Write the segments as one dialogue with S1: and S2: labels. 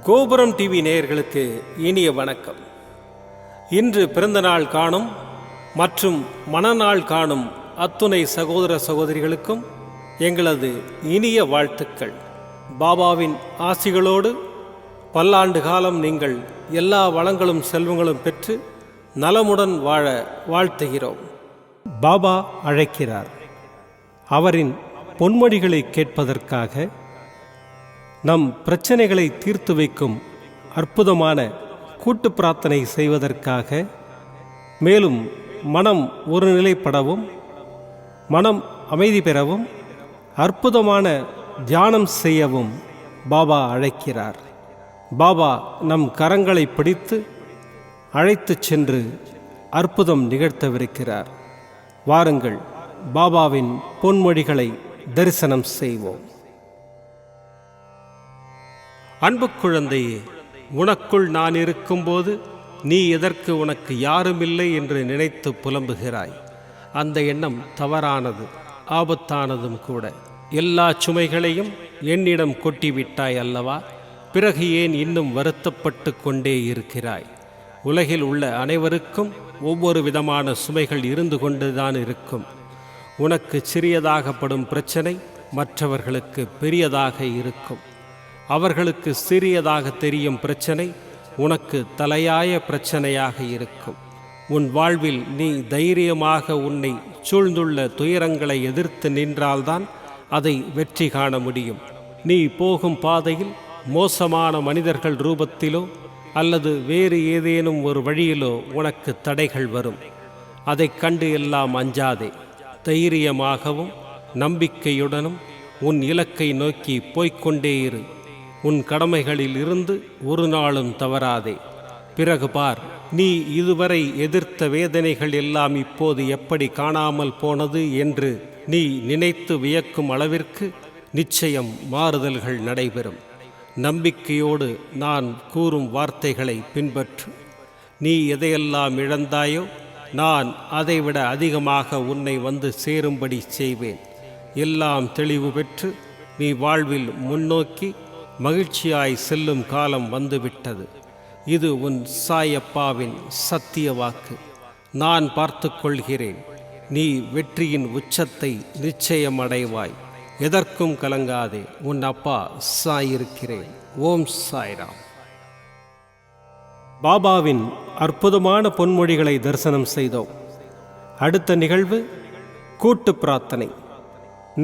S1: கோபுரம் டிவி நேயர்களுக்கு இனிய வணக்கம். இன்று பிறந்தநாள் காணும் மற்றும் மணநாள் காணும் அத்துணை சகோதர சகோதரிகளுக்கும் எங்களது இனிய வாழ்த்துக்கள். பாபாவின் ஆசிகளோடு பல்லாண்டு காலம் நீங்கள் எல்லா வளங்களும் செல்வங்களும் பெற்று நலமுடன் வாழ வாழ்த்துகிறோம். பாபா அழைக்கிறார். அவரின் பொன்மொழிகளை கேட்பதற்காக, நம் பிரச்சனைகளை தீர்த்து வைக்கும் அற்புதமான கூட்டு பிரார்த்தனை செய்வதற்காக, மேலும் மனம் ஒருநிலைப்படவும் மனம் அமைதி பெறவும் அற்புதமான தியானம் செய்யவும் பாபா அழைக்கிறார். பாபா நம் கரங்களை பிடித்து அழைத்துச் சென்று அற்புதம் நிகழ்த்தவிருக்கிறார். வாருங்கள், பாபாவின் பொன்மொழிகளை தரிசனம் செய்வோம். அன்பு குழந்தையே, உனக்குள் நான் இருக்கும்போது நீ எதற்கு உனக்கு யாருமில்லை என்று நினைத்து புலம்புகிறாய்? அந்த எண்ணம் தவறானது, ஆபத்தானதும் கூட. எல்லா சுமைகளையும் என்னிடம் கொட்டிவிட்டாய் அல்லவா? பிறகு ஏன் இன்னும் வருத்தப்பட்டு கொண்டே இருக்கிறாய்? உலகில் உள்ள அனைவருக்கும் ஒவ்வொரு விதமான சுமைகள் இருந்து கொண்டுதான் இருக்கும். உனக்கு சிறியதாகப்படும் பிரச்சனை மற்றவர்களுக்கு பெரியதாக இருக்கும். அவர்களுக்கு சிறியதாக தெரியும் பிரச்சனை உனக்கு தலையாய பிரச்சனையாக இருக்கும். உன் வாழ்வில் நீ தைரியமாக உன்னை சூழ்ந்துள்ள துயரங்களை எதிர்த்து நின்றால்தான் அதை வெற்றி காண முடியும். நீ போகும் பாதையில் மோசமான மனிதர்கள் ரூபத்திலோ அல்லது வேறு ஏதேனும் ஒரு வழியிலோ உனக்கு தடைகள் வரும். அதைக் கண்டு எல்லாம் அஞ்சாதே. தைரியமாகவும் நம்பிக்கையுடனும் உன் இலக்கை நோக்கி போய்கொண்டே இரு. உன் கடமைகளில் இருந்து ஒரு நாளும் தவறாதே. பிறகு பார், நீ இதுவரை எதிர்த்த வேதனைகள் எல்லாம் இப்போது எப்படி காணாமல் போனது என்று நீ நினைத்து வியக்கும் அளவிற்கு நிச்சயம் மாறுதல்கள் நடைபெறும். நம்பிக்கையோடு நான் கூறும் வார்த்தைகளை பின்பற்று. நீ எதையெல்லாம் இழந்தாயோ நான் அதைவிட அதிகமாக உன்னை வந்து சேரும்படி செய்வேன். எல்லாம் தெளிவு பெற்று நீ வாழ்வில் முன்னோக்கி மகிழ்ச்சியாய் செல்லும் காலம் வந்துவிட்டது. இது உன் சாயப்பாவின் சத்திய வாக்கு. நான் பார்த்து கொள்கிறேன். நீ வெற்றியின் உச்சத்தை நிச்சயம் அடைவாய். எதற்கும் கலங்காதே. உன் அப்பா சாயிருக்கிறேன். ஓம் சாய்ராம். பாபாவின் அற்புதமான பொன்மொழிகளை தரிசனம் செய்தோம். அடுத்த நிகழ்வு கூட்டு பிரார்த்தனை.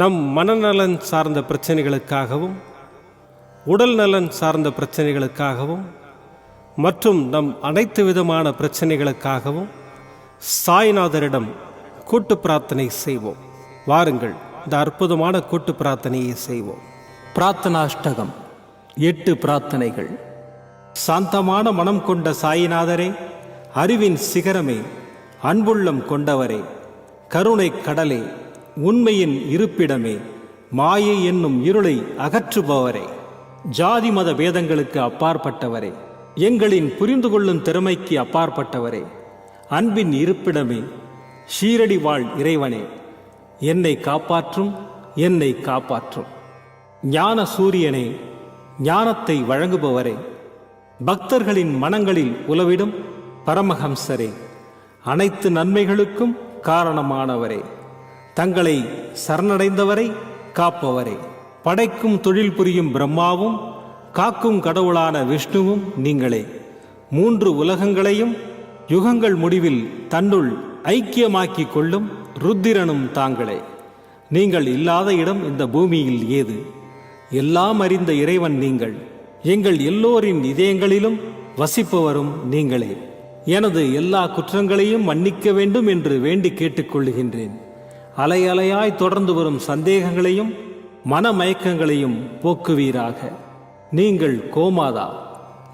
S1: நம் மனநலன் சார்ந்த பிரச்சனைகளுக்காகவும் உடல் நலன் சார்ந்த பிரச்சனைகளுக்காகவும் மற்றும் நம் அனைத்து விதமான பிரச்சனைகளுக்காகவும் சாய்நாதரிடம் கூட்டு பிரார்த்தனை செய்வோம். வாருங்கள், இந்த அற்புதமான கூட்டு பிரார்த்தனையை செய்வோம். பிரார்த்தனாஷ்டகம். 8 பிரார்த்தனைகள். சாந்தமான மனம் கொண்ட சாயிநாதரே, அறிவின் சிகரமே, அன்புள்ளம் கொண்டவரே, கருணை கடலே, உண்மையின் இருப்பிடமே, மாயை என்னும் இருளை அகற்றுபவரே, ஜாதி மத பேதங்களுக்கு அப்பாற்பட்டவரே, எங்களின் புரிந்து கொள்ளும் திறமைக்கு அப்பாற்பட்டவரே, அன்பின் இருப்பிடமே, ஷீரடி வாழ் இறைவனே, என்னை காப்பாற்றும், என்னை காப்பாற்றும். ஞான சூரியனே, ஞானத்தை வழங்குபவரே, பக்தர்களின் மனங்களில் உலவிடும் பரமஹம்சரே, அனைத்து நன்மைகளுக்கும் காரணமானவரே, தங்களை சரணடைந்தவரை காப்பவரே, படைக்கும் தொழில் புரியும் பிரம்மாவும் காக்கும் கடவுளான விஷ்ணுவும் நீங்களே. 3 உலகங்களையும் யுகங்கள் முடிவில் தன்னுள் ஐக்கியமாக்கிக் கொள்ளும் ருத்திரனும் தாங்களே. நீங்கள் இல்லாத இடம் இந்த பூமியில் ஏது? எல்லாம் அறிந்த இறைவன் நீங்கள். எங்கள் எல்லோரின் இதயங்களிலும் வசிப்பவரும் நீங்களே. எனது எல்லா குற்றங்களையும் மன்னிக்க வேண்டும் என்று வேண்டி கேட்டுக்கொள்ளுகின்றேன். அலை அலையாய் தொடர்ந்து வரும் சந்தேகங்களையும் மனமயக்கங்களையும் போக்குவீராக. நீங்கள் கோமாதா,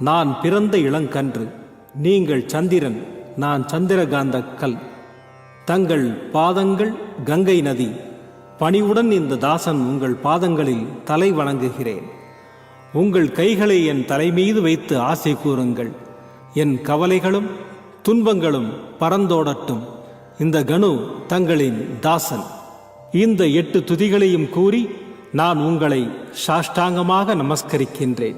S1: நான் பிறந்த இளங்கன்று. நீங்கள் சந்திரன், நான் சந்திரகாந்த கல். தங்கள் பாதங்கள் கங்கை நதி. பணிவுடன் இந்த தாசன் உங்கள் பாதங்களில் தலை வணங்குகிறேன். உங்கள் கைகளை என் தலைமீது வைத்து ஆசை கூறுங்கள். என் கவலைகளும் துன்பங்களும் பறந்தோடட்டும். இந்த கணு தங்களின் தாசன். இந்த 8 துதிகளையும் கூறி நான் உங்களை சாஷ்டாங்கமாக நமஸ்கரிக்கின்றேன்.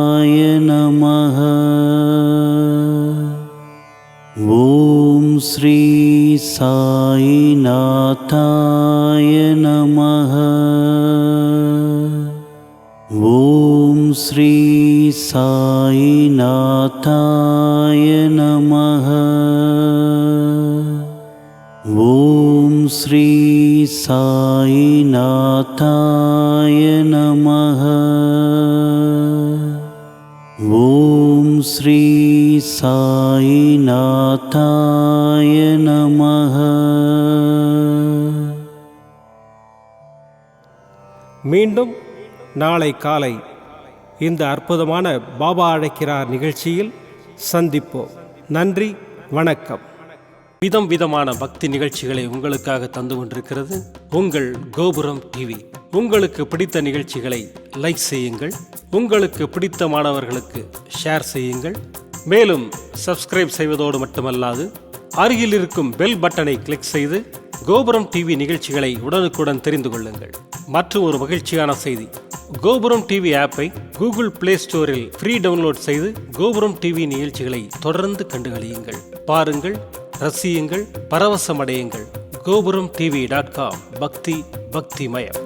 S2: சாயிநாதாய நமः. ஓம் ஸ்ரீ சாயிநாதாய நமः. ஓம் ஸ்ரீ சாயிநாதாய நமः. ஓம் ஸ்ரீ சாயிநாதாய நமः.
S1: மீண்டும் நாளை காலை இந்த அற்புதமான பாபா அழைக்கிறார் நிகழ்ச்சியில் சந்திப்போம். நன்றி, வணக்கம். விதம் விதமான பக்தி நிகழ்ச்சிகளை உங்களுக்காக தந்து கொண்டிருக்கிறது உங்கள் கோபுரம் டிவி. உங்களுக்கு பிடித்த நிகழ்ச்சிகளை லைக் செய்யுங்கள், உங்களுக்கு பிடித்த மாணவர்களுக்கு ஷேர் செய்யுங்கள். மேலும் சப்ஸ்கிரைப் செய்வதோடு மட்டுமல்லாது அருகில் இருக்கும் பெல் பட்டனை கிளிக் செய்து கோபுரம் டிவி நிகழ்ச்சிகளை உடனுக்குடன் தெரிந்து கொள்ளுங்கள். மற்றும் ஒரு மகிழ்ச்சியான செய்தி, கோபுரம் டிவி ஆப்பை கூகுள் பிளே ஸ்டோரில் ஃப்ரீ டவுன்லோட் செய்து கோபுரம் டிவி நிகழ்ச்சிகளை தொடர்ந்து கண்டுகளியுங்கள். பாருங்கள், ரசியுங்கள், பரவசமடையுங்கள். gopuramtv.com. பக்தி பக்திமயம்.